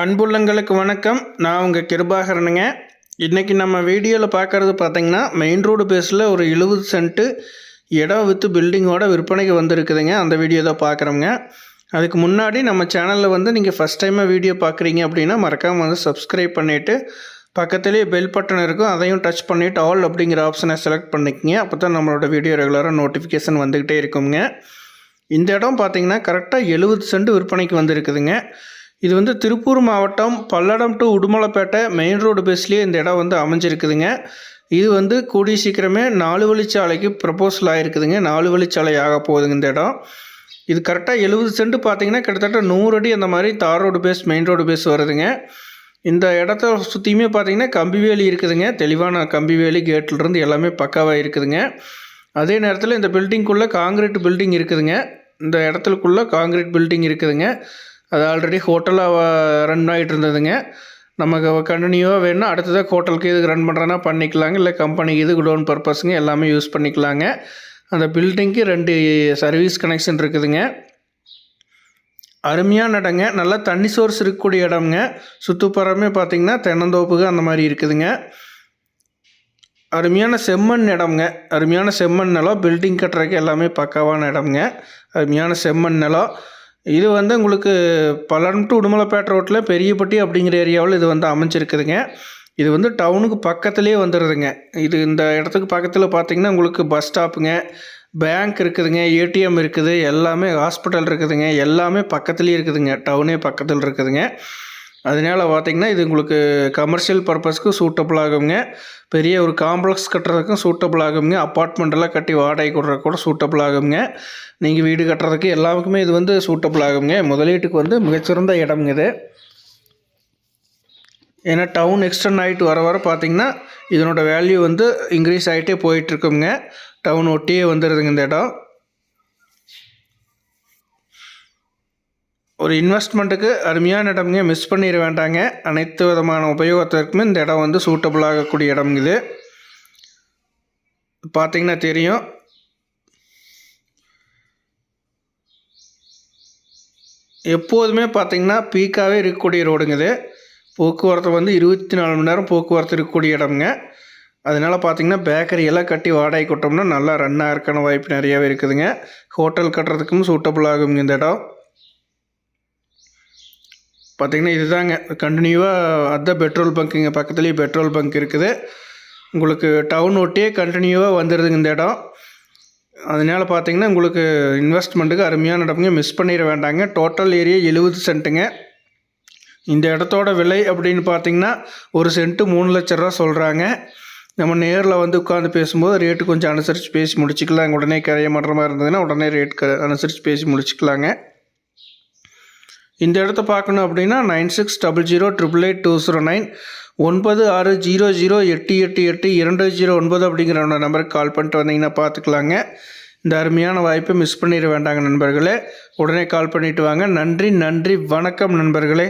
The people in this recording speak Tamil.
அன்புள்ளங்களுக்கு வணக்கம். நான் உங்கள் கிருபாகரனுங்க. இன்றைக்கி நம்ம வீடியோவில் பார்க்குறது பார்த்திங்கன்னா மெயின் ரோடு பேஸில் ஒரு 70 சென்ட்டு இடம் விற்று பில்டிங்கோட விற்பனைக்கு வந்திருக்குதுங்க. அந்த வீடியோ தான் பார்க்குறோங்க. அதுக்கு முன்னாடி நம்ம சேனலில் நீங்கள் ஃபஸ்ட் டைமாக வீடியோ பார்க்குறீங்க அப்படின்னா மறக்காமல் சப்ஸ்கிரைப் பண்ணிவிட்டு பக்கத்துலேயே பெல் பட்டன் இருக்கும், அதையும் டச் பண்ணிவிட்டு ஆல் அப்படிங்கிற ஆப்ஷனை செலக்ட் பண்ணிக்கங்க. அப்போ தான் நம்மளோட வீடியோ ரெகுலராக நோட்டிஃபிகேஷன் வந்துக்கிட்டே இருக்குங்க. இந்த இடம் பார்த்திங்கன்னா கரெக்டாக 70 சென்ட் விற்பனைக்கு வந்திருக்குதுங்க. இது திருப்பூர் மாவட்டம் Palladam to Udumalaipettai main road பேஸ்லேயே இந்த இடம் அமைஞ்சிருக்குதுங்க. இது கூடிய சீக்கிரமே 4 வழிச்சாலைக்கு ப்ரப்போசல் ஆகிருக்குதுங்க. 4 வழிச்சாலை ஆக போகுதுங்க இந்த இடம். இது கரெக்டாக 70 சென்ட் பார்த்திங்கன்னா கிட்டத்தட்ட 100 அடி அந்த மாதிரி தார் road base main road base வருதுங்க. இந்த இடத்த சுற்றியுமே பார்த்திங்கன்னா கம்பி வேலி இருக்குதுங்க. தெளிவான கம்பி வேலி, கேட்டிலிருந்து எல்லாமே பக்காவாக இருக்குதுங்க. அதே நேரத்தில் இந்த பில்டிங்குள்ளே காங்கிரீட் பில்டிங் இருக்குதுங்க. இந்த இடத்துக்குள்ளே காங்கிரீட் பில்டிங் இருக்குதுங்க. அது ஆல்ரெடி ஹோட்டலாக ரன் ஆகிட்டு இருந்ததுங்க. நமக்கு கண்டினியூவாக வேணும்னா அடுத்ததாக ஹோட்டலுக்கு இதுக்கு ரன் பண்ணுறேன்னா பண்ணிக்கலாங்க, இல்லை கம்பெனிக்கு இது குடோன் பர்பஸுங்க எல்லாமே யூஸ் பண்ணிக்கலாங்க. அந்த பில்டிங்க்கு 2 சர்வீஸ் கனெக்ஷன் இருக்குதுங்க. அருமையான இடங்க, நல்லா தண்ணி சோர்ஸ் இருக்கக்கூடிய இடம்ங்க. சுற்றுப்புறமே பார்த்திங்கன்னா தென்னந்தோப்புக அந்த மாதிரி இருக்குதுங்க. அருமையான செம்மண் இடம்ங்க. அருமையான செம்மண் நிலம், பில்டிங் கட்டுறதுக்கு எல்லாமே பக்காவான இடம்ங்க. அருமையான செம்மண் நிலம். இது உங்களுக்கு பல்லடம் டு உடுமலைப்பேட்டை ரோட்டில் பெரியப்பட்டி அப்படிங்கிற ஏரியாவில் இது அமைஞ்சிருக்குதுங்க. இது டவுனுக்கு பக்கத்துலேயே வந்துடுதுங்க. இந்த இடத்துக்கு பக்கத்தில் பார்த்திங்கன்னா உங்களுக்கு பஸ் ஸ்டாப்புங்க, பேங்க் இருக்குதுங்க, ஏடிஎம் இருக்குது, எல்லாமே ஹாஸ்பிட்டல் இருக்குதுங்க, எல்லாமே பக்கத்துலேயே இருக்குதுங்க. டவுனே பக்கத்தில் இருக்குதுங்க. அதனால் பார்த்திங்கன்னா இது உங்களுக்கு கமர்ஷியல் பர்பஸ்க்கு சூட்டபிள் ஆகுங்க. பெரிய ஒரு காம்ப்ளெக்ஸ் கட்டுறதுக்கும் சூட்டபிள் ஆகுங்க. அப்பார்ட்மெண்ட்டெல்லாம் கட்டி வாடகை கொடுறதுக்கு கூட சூட்டபிள் ஆகுங்க. நீங்கள் வீடு கட்டுறதுக்கு எல்லாருக்குமே இது சூட்டபிள் ஆகுங்க. முதலீட்டுக்கு மிகச்சிறந்த இடம்ங்க இது. ஏன்னா டவுன் எக்ஸ்டெண்ட் ஆகிட்டு வர பார்த்திங்கன்னா இதனோட வேல்யூ இன்க்ரீஸ் ஆகிட்டே போயிட்டுருக்குங்க. டவுன் ஒட்டியே வந்துடுதுங்க இந்த இடம். ஒரு இன்வெஸ்ட்மெண்ட்டுக்கு அருமையான இடம்ங்க, மிஸ் பண்ணிட வேண்டாங்க. அனைத்து விதமான உபயோகத்திற்குமே இந்த இடம் சூட்டபிள் ஆகக்கூடிய இடம். இது பார்த்திங்கன்னா தெரியும். எப்போதுமே பார்த்திங்கன்னா பீக்காகவே இருக்கக்கூடிய ரோடுங்க இது. போக்குவரத்து 24 மணி நேரம் போக்குவரத்து இருக்கக்கூடிய இடம்ங்க. அதனால் பார்த்திங்கன்னா பேக்கரியெல்லாம் கட்டி வாடகை கொட்டோம்னா நல்லா ரன் ஆகிறக்கான வாய்ப்பு நிறையாவே இருக்குதுங்க. ஹோட்டல் கட்டுறதுக்கும் சூட்டபிள் ஆகுங்க இந்த இடம். பார்த்திங்கன்னா இதுதாங்க கண்டினியூவாக அதுதான் பெட்ரோல் பங்க்குங்க. பக்கத்துலேயே பெட்ரோல் பங்க் இருக்குது. உங்களுக்கு டவுன் ஒட்டியே கண்டினியூவாக வந்துடுதுங்க இந்த இடம். அதனால் பார்த்திங்கன்னா உங்களுக்கு இன்வெஸ்ட்மெண்ட்டுக்கு அருமையான இடம்ங்க, மிஸ் பண்ணிட வேண்டாங்க. Total area 70 சென்ட்டுங்க. இந்த இடத்தோட விலை அப்படின்னு பார்த்திங்கன்னா ஒரு சென்ட்டு 3 லட்ச ரூபா சொல்கிறாங்க. நம்ம நேரில் உட்காந்து பேசும்போது ரேட்டு கொஞ்சம் அனுசரித்து பேசி முடிச்சுக்கலாங்க. உடனே கரைய மாட்டுற மாதிரி இருந்ததுன்னா உடனே ரேட் அனுசரித்து பேசி முடிச்சுக்கலாங்க. இந்த இடத்த பார்க்கணும் அப்படின்னா 9600888209 9600888209 அப்படிங்கிற நம்பருக்கு கால் பண்ணிட்டு வந்தீங்கன்னா பார்த்துக்கலாங்க. இந்த அருமையான வாய்ப்பை மிஸ் பண்ணிட வேண்டாங்க நண்பர்களே. உடனே கால் பண்ணிவிட்டு வாங்க. நன்றி, வணக்கம் நண்பர்களே.